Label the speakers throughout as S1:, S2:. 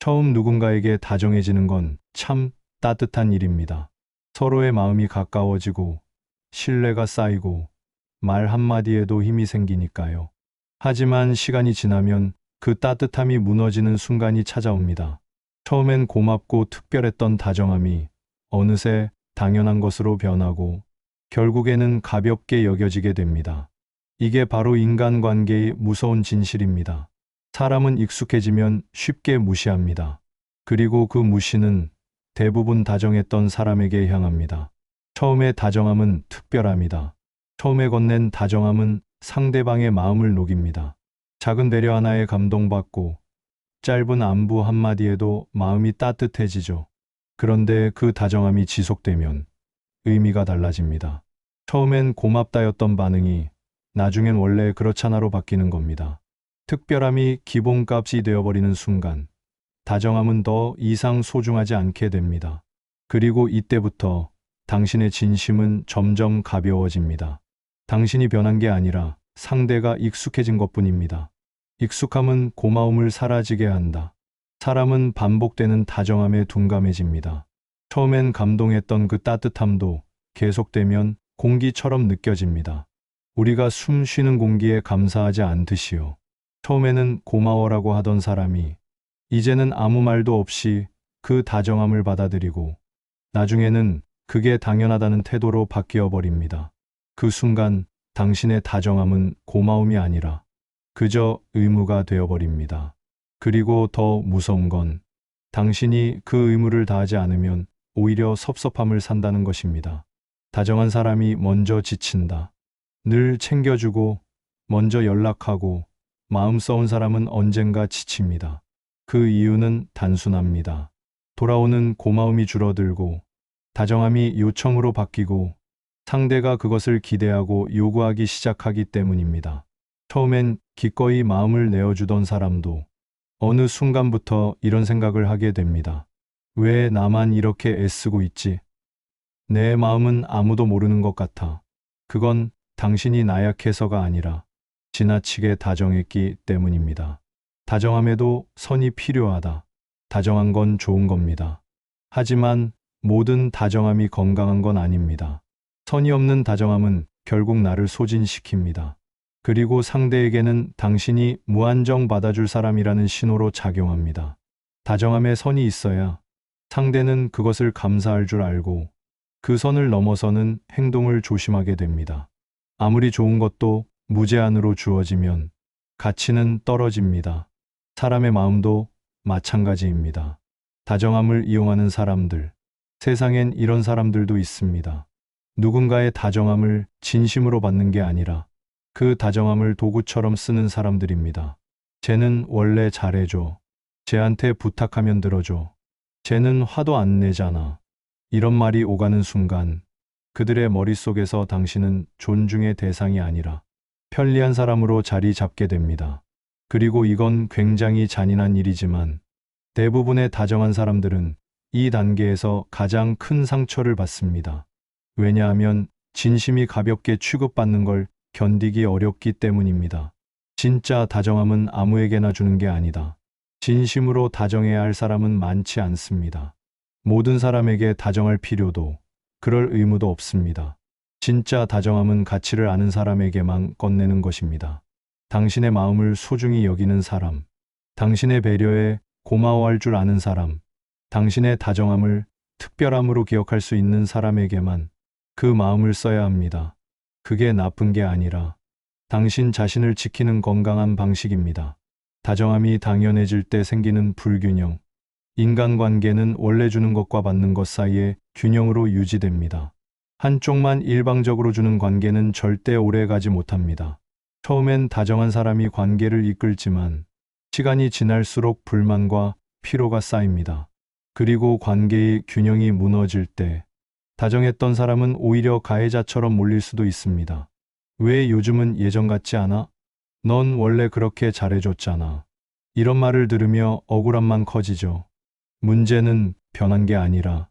S1: 처음 누군가에게 다정해지는 건 참 따뜻한 일입니다. 서로의 마음이 가까워지고 신뢰가 쌓이고 말 한마디에도 힘이 생기니까요. 하지만 시간이 지나면 그 따뜻함이 무너지는 순간이 찾아옵니다. 처음엔 고맙고 특별했던 다정함이 어느새 당연한 것으로 변하고 결국에는 가볍게 여겨지게 됩니다. 이게 바로 인간관계의 무서운 진실입니다. 사람은 익숙해지면 쉽게 무시합니다. 그리고 그 무시는 대부분 다정했던 사람에게 향합니다. 처음의 다정함은 특별합니다. 처음에 건넨 다정함은 상대방의 마음을 녹입니다. 작은 배려 하나에 감동받고 짧은 안부 한마디에도 마음이 따뜻해지죠. 그런데 그 다정함이 지속되면 의미가 달라집니다. 처음엔 고맙다였던 반응이 나중엔 원래 그렇잖아로 바뀌는 겁니다. 특별함이 기본값이 되어버리는 순간 다정함은 더 이상 소중하지 않게 됩니다. 그리고 이때부터 당신의 진심은 점점 가벼워집니다. 당신이 변한 게 아니라 상대가 익숙해진 것뿐입니다. 익숙함은 고마움을 사라지게 한다. 사람은 반복되는 다정함에 둔감해집니다. 처음엔 감동했던 그 따뜻함도 계속되면 공기처럼 느껴집니다. 우리가 숨 쉬는 공기에 감사하지 않듯이요. 처음에는 고마워라고 하던 사람이 이제는 아무 말도 없이 그 다정함을 받아들이고 나중에는 그게 당연하다는 태도로 바뀌어 버립니다. 그 순간 당신의 다정함은 고마움이 아니라 그저 의무가 되어버립니다. 그리고 더 무서운 건 당신이 그 의무를 다하지 않으면 오히려 섭섭함을 산다는 것입니다. 다정한 사람이 먼저 지친다. 늘 챙겨주고 먼저 연락하고 마음 써온 사람은 언젠가 지칩니다. 그 이유는 단순합니다. 돌아오는 고마움이 줄어들고 다정함이 요청으로 바뀌고 상대가 그것을 기대하고 요구하기 시작하기 때문입니다. 처음엔 기꺼이 마음을 내어주던 사람도 어느 순간부터 이런 생각을 하게 됩니다. 왜 나만 이렇게 애쓰고 있지? 내 마음은 아무도 모르는 것 같아. 그건 당신이 나약해서가 아니라 지나치게 다정했기 때문입니다. 다정함에도 선이 필요하다. 다정한 건 좋은 겁니다. 하지만 모든 다정함이 건강한 건 아닙니다. 선이 없는 다정함은 결국 나를 소진시킵니다. 그리고 상대에게는 당신이 무한정 받아줄 사람이라는 신호로 작용합니다. 다정함에 선이 있어야 상대는 그것을 감사할 줄 알고 그 선을 넘어서는 행동을 조심하게 됩니다. 아무리 좋은 것도 무제한으로 주어지면 가치는 떨어집니다. 사람의 마음도 마찬가지입니다. 다정함을 이용하는 사람들, 세상엔 이런 사람들도 있습니다. 누군가의 다정함을 진심으로 받는 게 아니라 그 다정함을 도구처럼 쓰는 사람들입니다. 쟤는 원래 잘해줘. 쟤한테 부탁하면 들어줘. 쟤는 화도 안 내잖아. 이런 말이 오가는 순간 그들의 머릿속에서 당신은 존중의 대상이 아니라 편리한 사람으로 자리 잡게 됩니다. 그리고 이건 굉장히 잔인한 일이지만 대부분의 다정한 사람들은 이 단계에서 가장 큰 상처를 받습니다. 왜냐하면 진심이 가볍게 취급받는 걸 견디기 어렵기 때문입니다. 진짜 다정함은 아무에게나 주는 게 아니다. 진심으로 다정해야 할 사람은 많지 않습니다. 모든 사람에게 다정할 필요도 그럴 의무도 없습니다. 진짜 다정함은 가치를 아는 사람에게만 건네는 것입니다. 당신의 마음을 소중히 여기는 사람, 당신의 배려에 고마워할 줄 아는 사람, 당신의 다정함을 특별함으로 기억할 수 있는 사람에게만 그 마음을 써야 합니다. 그게 나쁜 게 아니라 당신 자신을 지키는 건강한 방식입니다. 다정함이 당연해질 때 생기는 불균형. 인간관계는 원래 주는 것과 받는 것 사이의 균형으로 유지됩니다. 한쪽만 일방적으로 주는 관계는 절대 오래 가지 못합니다. 처음엔 다정한 사람이 관계를 이끌지만 시간이 지날수록 불만과 피로가 쌓입니다. 그리고 관계의 균형이 무너질 때 다정했던 사람은 오히려 가해자처럼 몰릴 수도 있습니다. 왜 요즘은 예전 같지 않아? 넌 원래 그렇게 잘해줬잖아. 이런 말을 들으며 억울함만 커지죠. 문제는 변한 게 아니라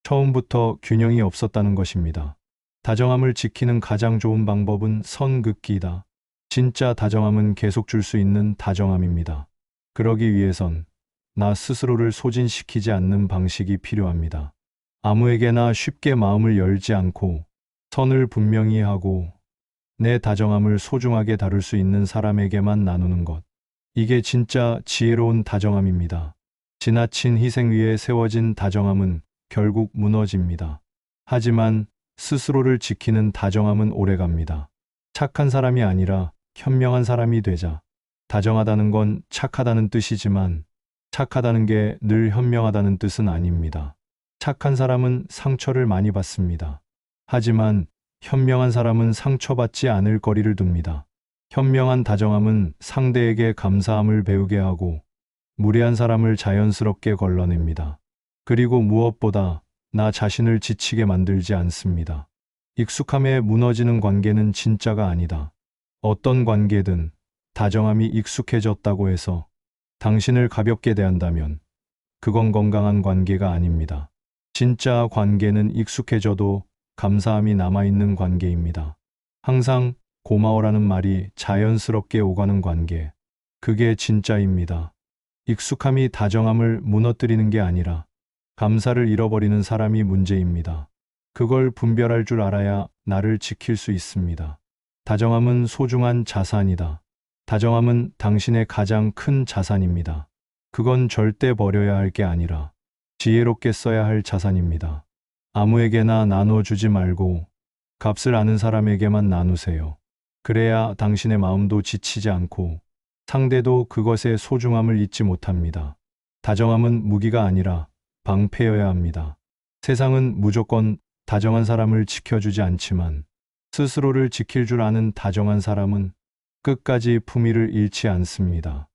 S1: 처음부터 균형이 없었다는 것입니다. 다정함을 지키는 가장 좋은 방법은 선 긋기다. 진짜 다정함은 계속 줄 수 있는 다정함입니다. 그러기 위해선 나 스스로를 소진시키지 않는 방식이 필요합니다. 아무에게나 쉽게 마음을 열지 않고 선을 분명히 하고 내 다정함을 소중하게 다룰 수 있는 사람에게만 나누는 것. 이게 진짜 지혜로운 다정함입니다. 지나친 희생 위에 세워진 다정함은 결국 무너집니다. 하지만 스스로를 지키는 다정함은 오래갑니다. 착한 사람이 아니라 현명한 사람이 되자. 다정하다는 건 착하다는 뜻이지만 착하다는 게 늘 현명하다는 뜻은 아닙니다. 착한 사람은 상처를 많이 받습니다. 하지만 현명한 사람은 상처받지 않을 거리를 둡니다. 현명한 다정함은 상대에게 감사함을 배우게 하고 무례한 사람을 자연스럽게 걸러냅니다. 그리고 무엇보다 나 자신을 지치게 만들지 않습니다. 익숙함에 무너지는 관계는 진짜가 아니다. 어떤 관계든 다정함이 익숙해졌다고 해서 당신을 가볍게 대한다면 그건 건강한 관계가 아닙니다. 진짜 관계는 익숙해져도 감사함이 남아있는 관계입니다. 항상 고마워라는 말이 자연스럽게 오가는 관계. 그게 진짜입니다. 익숙함이 다정함을 무너뜨리는 게 아니라 감사를 잃어버리는 사람이 문제입니다. 그걸 분별할 줄 알아야 나를 지킬 수 있습니다. 다정함은 소중한 자산이다. 다정함은 당신의 가장 큰 자산입니다. 그건 절대 버려야 할 게 아니라 지혜롭게 써야 할 자산입니다. 아무에게나 나눠주지 말고 값을 아는 사람에게만 나누세요. 그래야 당신의 마음도 지치지 않고 상대도 그것의 소중함을 잊지 못합니다. 다정함은 무기가 아니라 방패여야 합니다. 세상은 무조건 다정한 사람을 지켜주지 않지만 스스로를 지킬 줄 아는 다정한 사람은 끝까지 품위를 잃지 않습니다.